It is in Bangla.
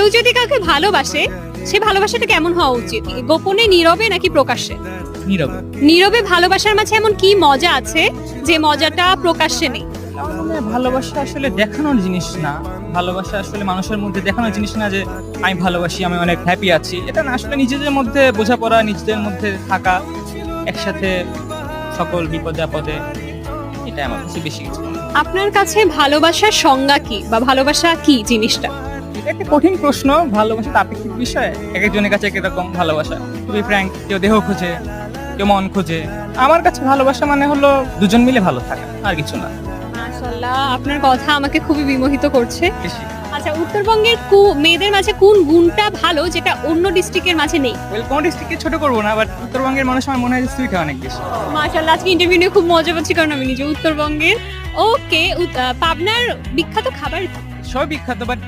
কেউ যদি কাউকে ভালোবাসে, সে ভালোবাসাটা কেমন হওয়া উচিত? গোপনে, নীরবে নাকি প্রকাশ্যে? নীরবে। নীরবে ভালোবাসার মাঝে এমন কি মজা আছে যে মজাটা প্রকাশ্যে নেই? আমার মনে হয় ভালোবাসা আসলে দেখানোর জিনিস না। ভালোবাসা আসলে মানুষের মধ্যে দেখানোর জিনিস না যে আমি ভালোবাসি, আমি অনেক হ্যাপি আছি। এটা না, আসলে নিজেদের মধ্যে বোঝাপড়া, নিজেদের মধ্যে থাকা, একসাথে সকল বিপদে আপদে, এটা আমার কাছে বেশি কিছু মনে হয়। আপনার কাছে ভালোবাসার সংজ্ঞা কি, বা ভালোবাসা কি জিনিসটা? এটা একটা কঠিন প্রশ্ন। ভালোবাসা তো আপেক্ষিক বিষয়, এক একজনের কাছে এক এক রকম ভালোবাসা। খুবই ফ্র্যাঙ্ক, কেউ দেহ খোঁজে, কেউ মন খোঁজে। আমার কাছে ভালোবাসা মানে হলো দুজন মিলে ভালো থাকা, আর কিছু না। মাশাআল্লাহ, আপনার কথা আমাকে খুবই বিমোহিত করছে। বেশি আচ্ছা, উত্তরবঙ্গের মেয়েদের মাঝে কোন গুণটা ভালো যেটা অন্য ডিস্ট্রিক্টের মাঝে নেই? কোন ডিস্ট্রিক্টকে ছোট করবো না, বাট উত্তরবঙ্গের মানুষ আমার মনে হয় সুইট হয় অনেক বেশি। মাশাআল্লাহ, আজকে ইন্টারভিউ নিয়ে খুব মজা পাচ্ছি, কারণ আমি নিজে উত্তরবঙ্গের। ওকে, পাবনার বিখ্যাত খাবার কি? সব বিখ্যাত, বাট